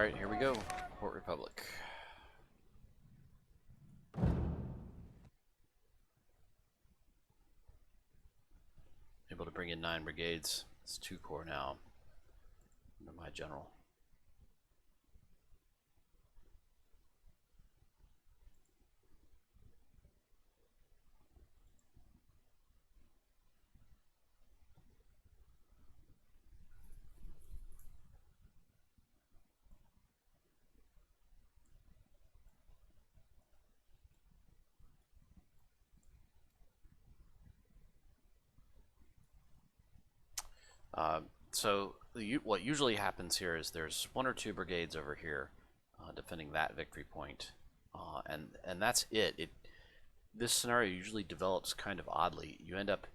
Alright, here we go. Port Republic. Able to bring in 9 brigades. It's 2 corps now under my general. What usually happens here is there's 1 or 2 brigades over here defending that victory point, and that's it. This scenario usually develops kind of oddly. You end up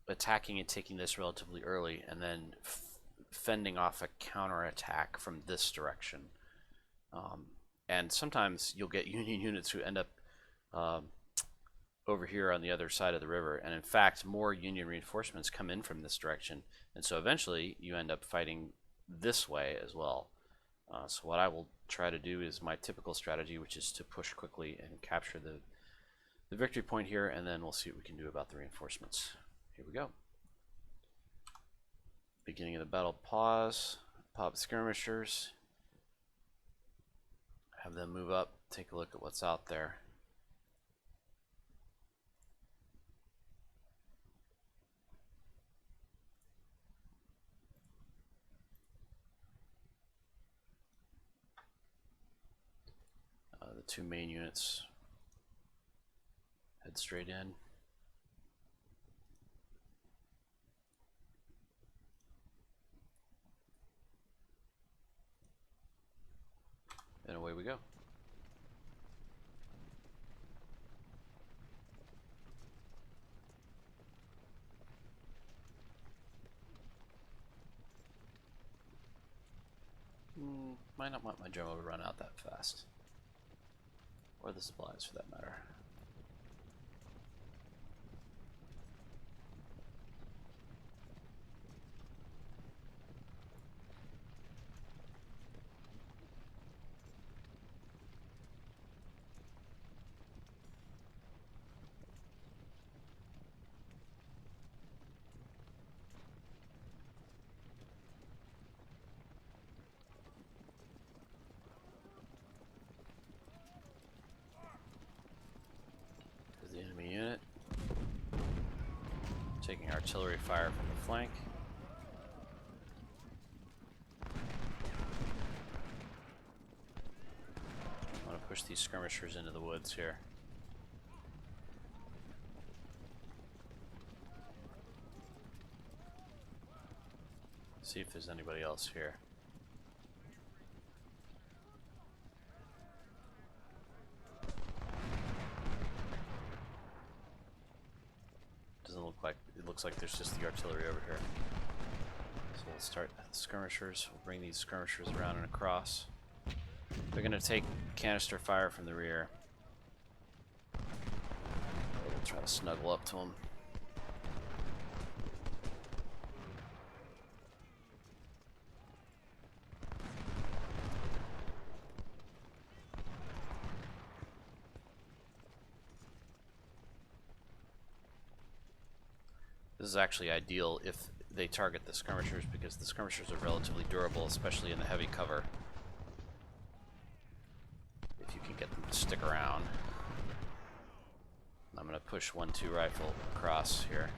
attacking and taking this relatively early, and then fending off a counterattack from this direction. And sometimes you'll get Union units who end up over here on the other side of the river, and in fact more Union reinforcements come in from this direction, and so eventually you end up fighting this way as well. So what I will try to do is my typical strategy, which is to push quickly and capture the victory point here, and then we'll see what we can do about the reinforcements. Here we go. Beginning of the battle pause, pop skirmishers, have them move up, take a look at what's out there. The 2 main units head straight in. And away we go. Might not want my general to run out that fast. Or the supplies, for that matter. Taking artillery fire from the flank. I want to push these skirmishers into the woods here. See if there's anybody else here. It looks like there's just the artillery over here. So we'll start skirmishers. We'll bring these skirmishers around and across. They're going to take canister fire from the rear. We'll try to snuggle up to them. This is actually ideal if they target the skirmishers, because the skirmishers are relatively durable, especially in the heavy cover. If you can get them to stick around. I'm going to push 1-2 rifle across here.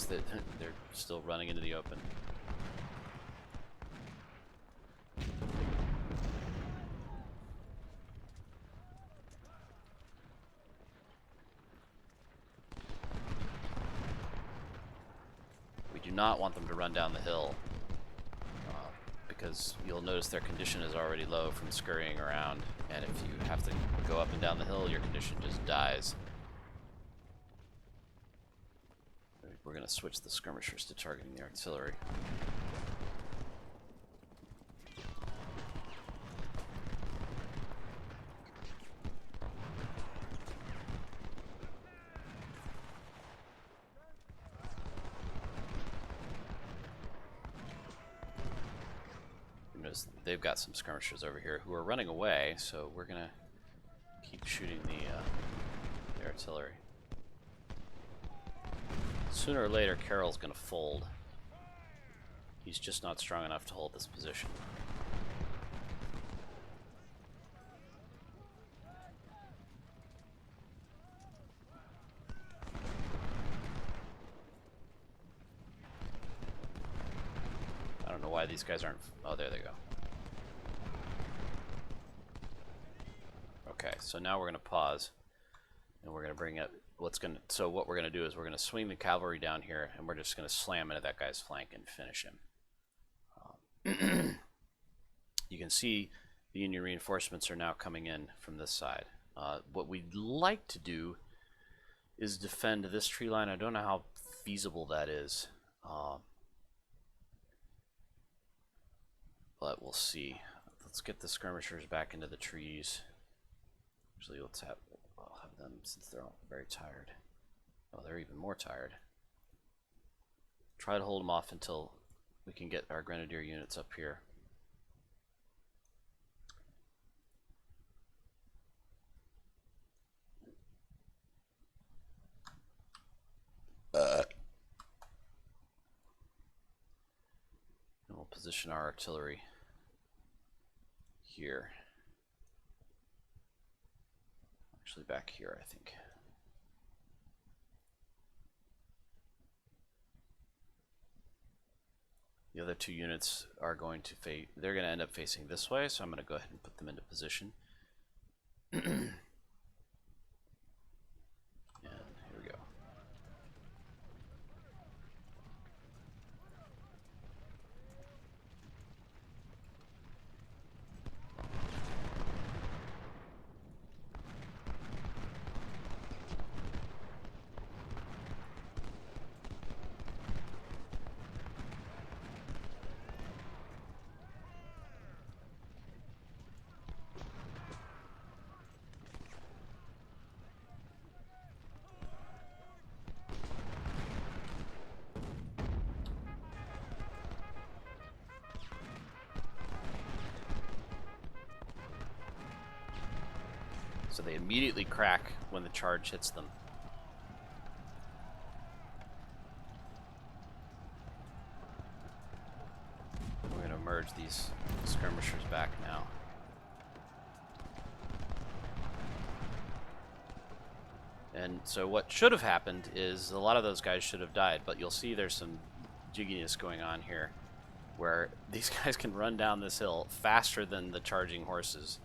They're still running into the open. Do not want them to run down the hill because you'll notice their condition is already low from scurrying around, and if you have to go up and down the hill, your condition just dies. We're going to switch the skirmishers to targeting the artillery. they've got some skirmishers over here who are running away, so we're gonna keep shooting the artillery. Sooner or later, Carroll's gonna fold. He's just not strong enough to hold this position. I don't know why these guys aren't... Oh, there they go. Okay, so now we're going to pause, and we're going to bring up so what we're going to do is we're going to swing the cavalry down here, and we're just going to slam into that guy's flank and finish him. You can see the Union reinforcements are now coming in from this side. What we'd like to do is defend this tree line. I don't know how feasible that is, but we'll see. Let's get the skirmishers back into the trees. Actually, I'll have them, since they're all very tired. Oh, they're even more tired. Try to hold them off until we can get our grenadier units up here. And we'll position our artillery here. Actually, back here, I think. The other two units are going to they're going to end up facing this way, so I'm going to go ahead and put them into position. And here we go. So they immediately crack when the charge hits them. We're going to merge these skirmishers back now. And so what should have happened is a lot of those guys should have died, but you'll see there's some jigginess going on here where these guys can run down this hill faster than the charging horses.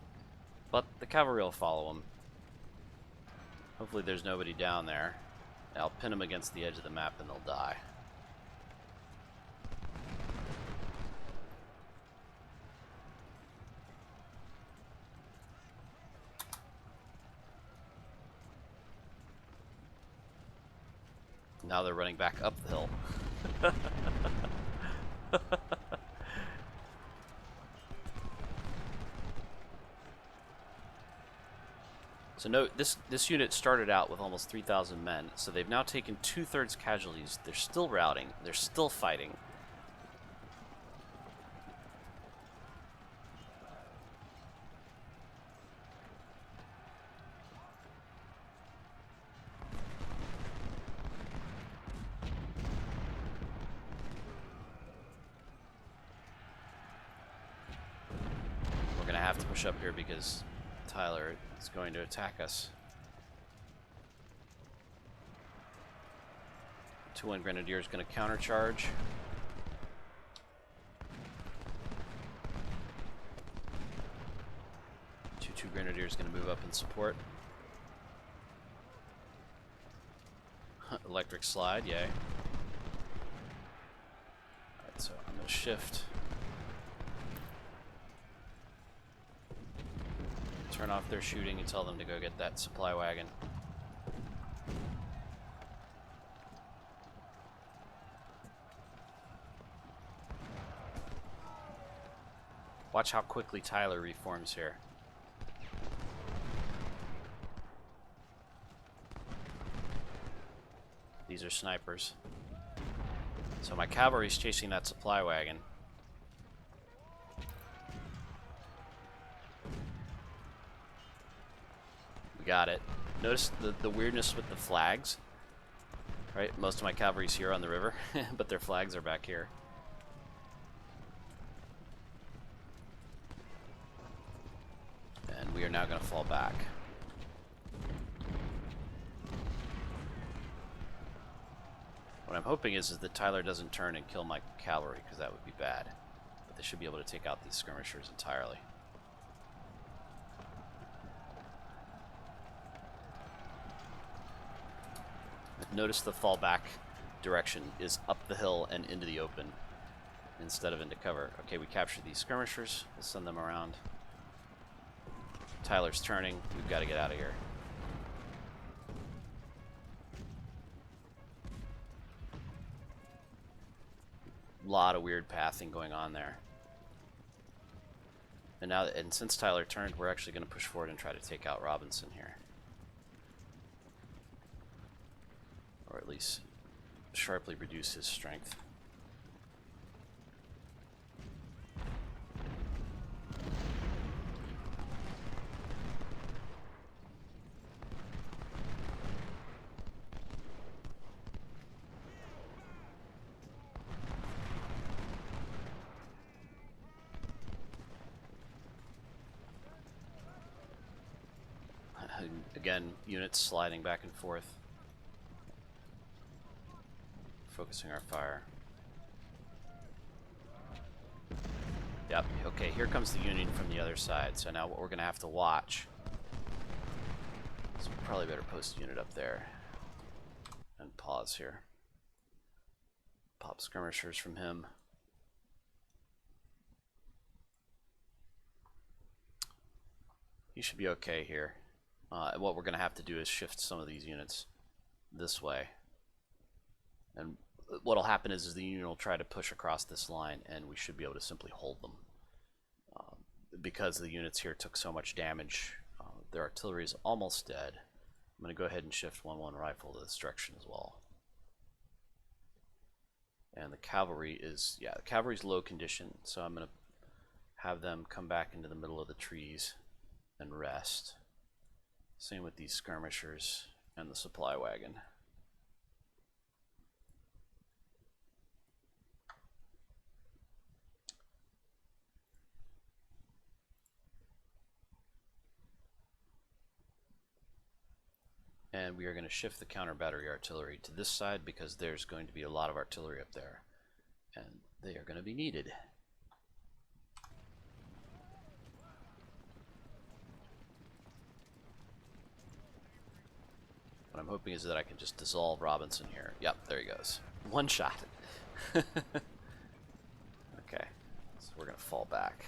But the cavalry will follow them. Hopefully there's nobody down there. I'll pin them against the edge of the map and they'll die. Now they're running back up the hill. So note, this unit started out with almost 3,000 men, so they've now taken 2/3 casualties. They're still routing. They're still fighting. We're going to have to push up here because Tyler is going to attack us. 2-1 Grenadier is going to countercharge. 2-2 Grenadier is going to move up and support. Electric slide, yay. Alright, so I'm going to shift. Turn off their shooting and tell them to go get that supply wagon. Watch how quickly Tyler reforms here. These are snipers. So my cavalry's chasing that supply wagon. Got it. Notice the weirdness with the flags? Right? Most of my cavalry's here on the river, but their flags are back here. And we are now going to fall back. What I'm hoping is that Tyler doesn't turn and kill my cavalry, because that would be bad. But they should be able to take out these skirmishers entirely. Notice the fallback direction is up the hill and into the open instead of into cover. Okay, we captured these skirmishers. We'll send them around. Tyler's turning. We've got to get out of here. A lot of weird pathing going on there. And since Tyler turned, we're actually going to push forward and try to take out Robinson here. Or at least sharply reduce his strength. Again, units sliding back and forth. Focusing our fire. Yep, okay, here comes the Union from the other side. So now what we're going to have to watch. So we probably better post a unit up there. And pause here. Pop skirmishers from him. He should be okay here. And what we're going to have to do is shift some of these units this way. And what'll happen is the Union will try to push across this line, and we should be able to simply hold them. Because the units here took so much damage, their artillery is almost dead. I'm going to go ahead and shift 1-1 rifle to this direction as well. And the cavalry is, yeah, the cavalry's low condition, so I'm going to have them come back into the middle of the trees and rest. Same with these skirmishers and the supply wagon. And we are going to shift the counter battery artillery to this side because there's going to be a lot of artillery up there. And they are going to be needed. What I'm hoping is that I can just dissolve Robinson here. Yep, there he goes. One shot. Okay, so we're going to fall back.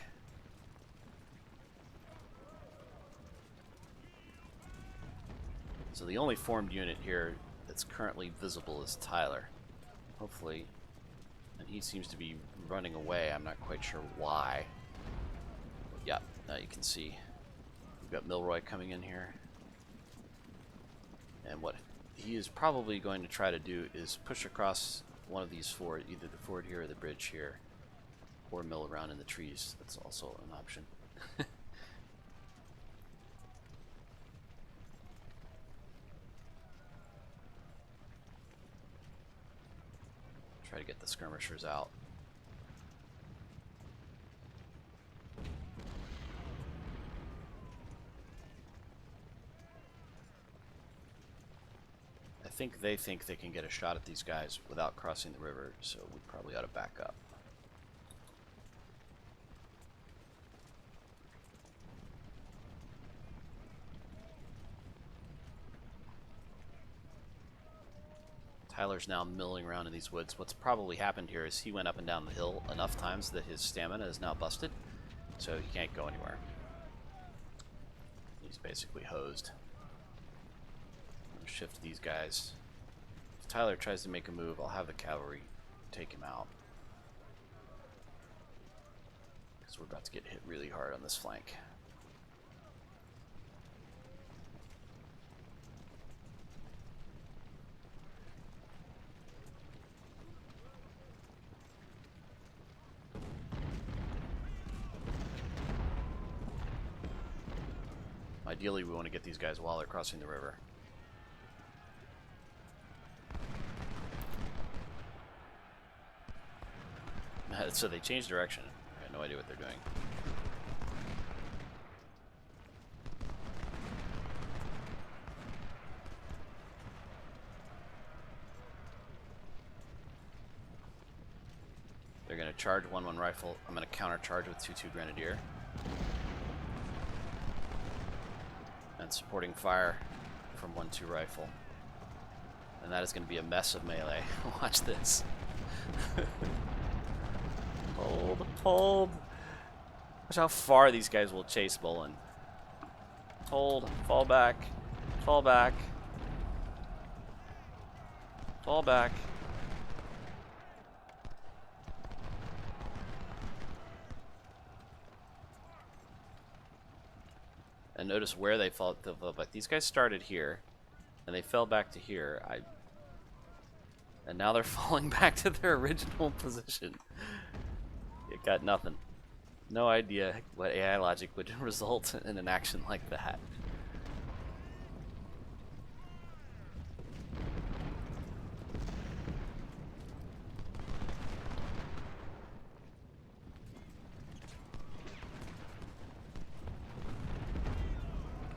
So the only formed unit here that's currently visible is Tyler. Hopefully, and he seems to be running away. I'm not quite sure why. Yep, now you can see we've got Milroy coming in here. And what he is probably going to try to do is push across one of these fords, either the ford here or the bridge here, or mill around in the trees. That's also an option. Try to get the skirmishers out. They think they can get a shot at these guys without crossing the river, so we probably ought to back up. Tyler's now milling around in these woods. What's probably happened here is he went up and down the hill enough times that his stamina is now busted, so he can't go anywhere. He's basically hosed. I'm gonna shift these guys. If Tyler tries to make a move, I'll have the cavalry take him out. Because we're about to get hit really hard on this flank. Ideally, we want to get these guys while they're crossing the river. So they changed direction. I have no idea what they're doing. They're going to charge 1-1 rifle. I'm going to counter charge with 2-2 grenadier. And supporting fire from 1-2 rifle. And that is going to be a mess of melee. Watch this. Hold, hold. Watch how far these guys will chase Bolin. Hold, fall back, fall back, fall back. And notice where they fell back. These guys started here, and they fell back to here. And now they're falling back to their original position. It got nothing. No idea what AI logic would result in an action like that.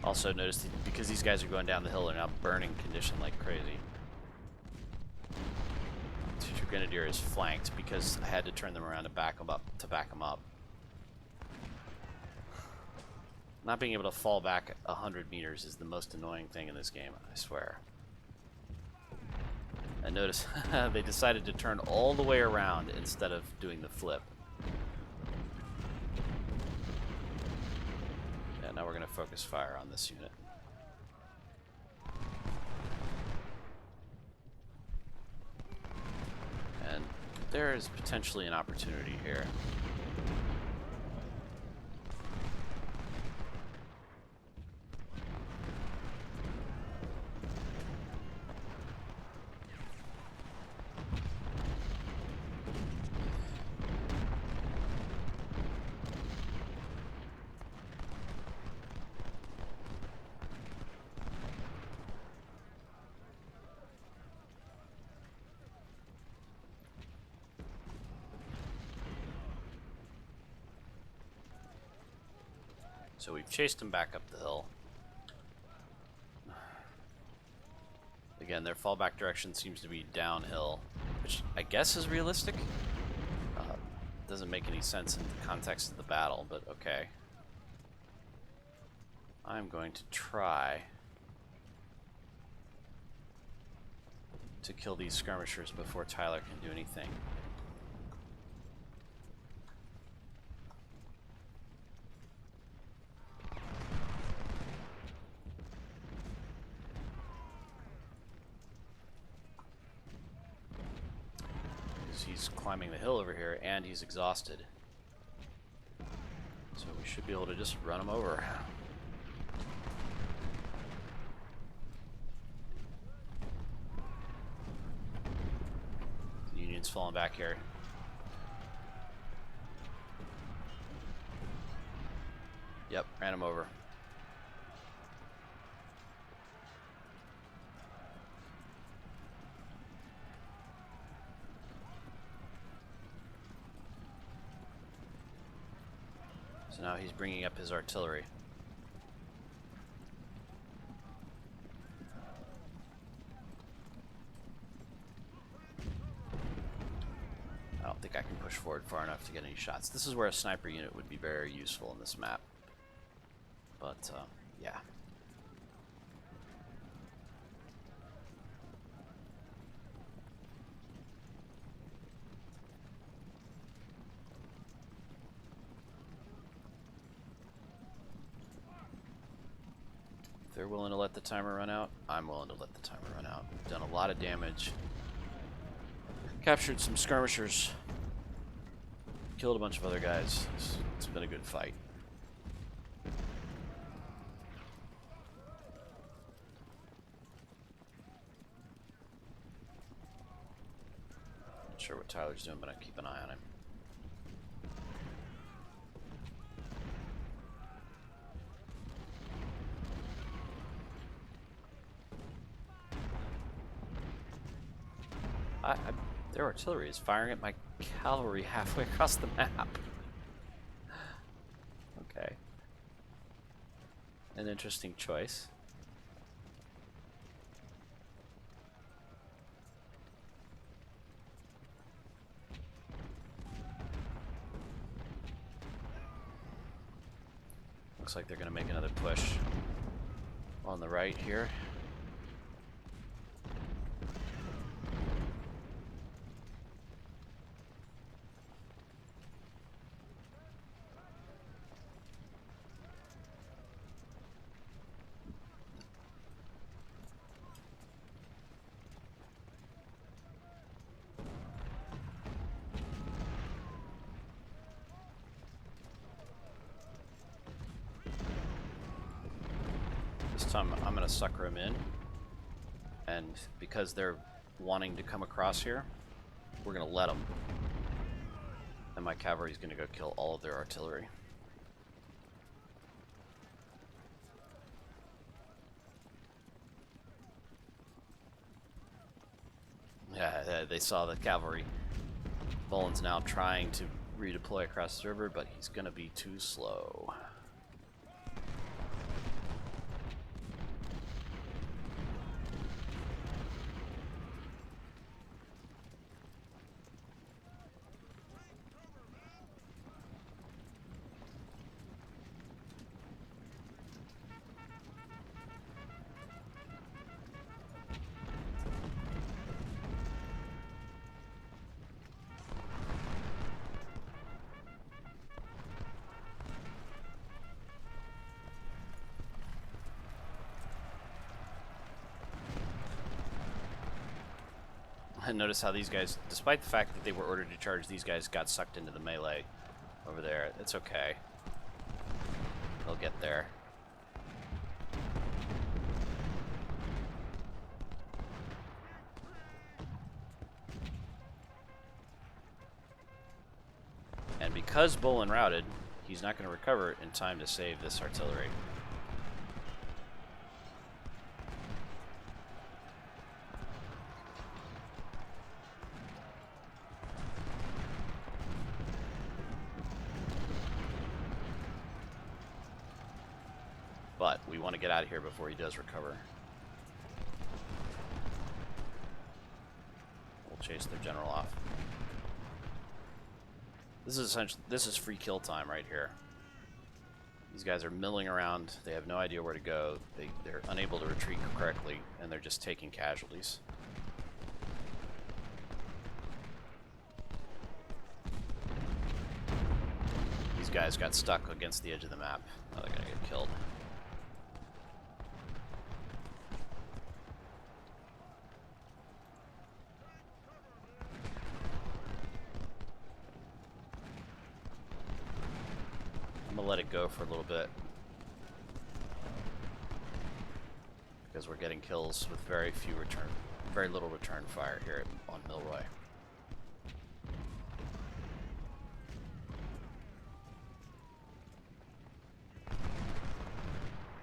Also notice that because these guys are going down the hill, they're now burning condition like crazy. 2-2 Grenadier is flanked because I had to turn them around to back them up. Not being able to fall back 100 meters is the most annoying thing in this game, I swear. And notice they decided to turn all the way around instead of doing the flip. Yeah, now we're going to focus fire on this unit. And there is potentially an opportunity here. So we've chased them back up the hill. Again, their fallback direction seems to be downhill, which I guess is realistic. Doesn't make any sense in the context of the battle, but okay. I'm going to try to kill these skirmishers before Tyler can do anything. He's climbing the hill over here, and he's exhausted. So we should be able to just run him over. The Union's falling back here. Yep, ran him over. So now he's bringing up his artillery. I don't think I can push forward far enough to get any shots. This is where a sniper unit would be very useful in this map. But, yeah. If they're willing to let the timer run out, I'm willing to let the timer run out. We've done a lot of damage. Captured some skirmishers. Killed a bunch of other guys. It's been a good fight. Not sure what Tyler's doing, but I keep an eye on him. their artillery is firing at my cavalry halfway across the map. Okay. An interesting choice. Looks like they're going to make another push on the right here. This time I'm going to sucker them in, and because they're wanting to come across here, we're going to let them, and my cavalry is going to go kill all of their artillery. Yeah, they saw the cavalry. Bolin's now trying to redeploy across the river, but he's going to be too slow. And notice how these guys, despite the fact that they were ordered to charge, these guys got sucked into the melee over there. It's okay. They'll get there. And because Bolin routed, he's not going to recover in time to save this artillery. But we want to get out of here before he does recover. We'll chase their general off. This is essentially, this is free kill time right here. These guys are milling around. They have no idea where to go. They're unable to retreat correctly, and they're just taking casualties. These guys got stuck against the edge of the map. Now they're gonna get killed. I'm gonna let it go for a little bit because we're getting kills with very little return fire here on Milroy.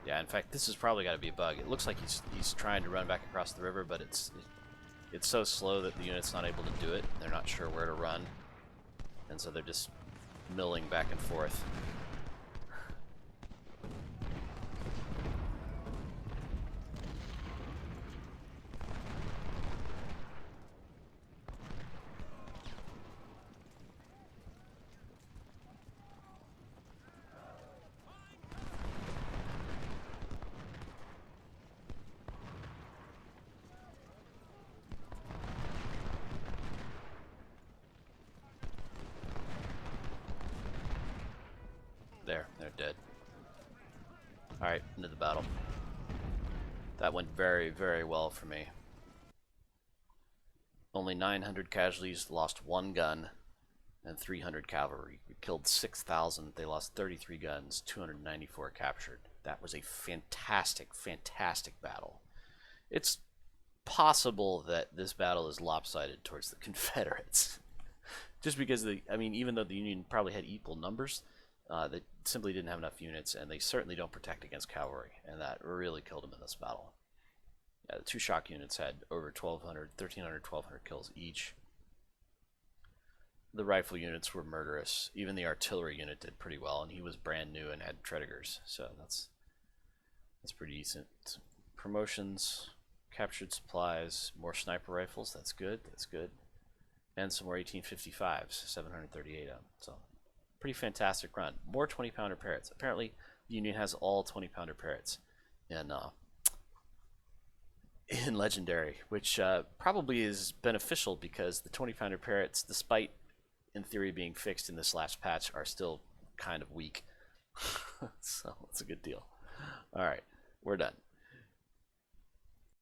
Yeah, in fact, this has probably got to be a bug. It looks like he's trying to run back across the river, but it's so slow that the unit's not able to do it. They're not sure where to run, and so they're just milling back and forth. There, they're dead. Alright, into the battle. That went very, very well for me. Only 900 casualties, lost 1 gun, and 300 cavalry. We killed 6,000, they lost 33 guns, 294 captured. That was a fantastic, fantastic battle. It's possible that this battle is lopsided towards the Confederates. Just because, even though the Union probably had equal numbers, they simply didn't have enough units, and they certainly don't protect against cavalry, and that really killed them in this battle. Yeah, the two shock units had over 1,200, 1,300, 1,200 kills each. The rifle units were murderous. Even the artillery unit did pretty well, and he was brand new and had Tredigers, so that's pretty decent. Promotions, captured supplies, more sniper rifles. That's good. That's good. And some more 1855s, 738 of them. So, pretty fantastic run. More 20-pounder Parrots. Apparently, the Union has all 20-pounder Parrots in Legendary, which probably is beneficial because the 20-pounder Parrots, despite in theory being fixed in this last patch, are still kind of weak. So it's a good deal. All right, we're done.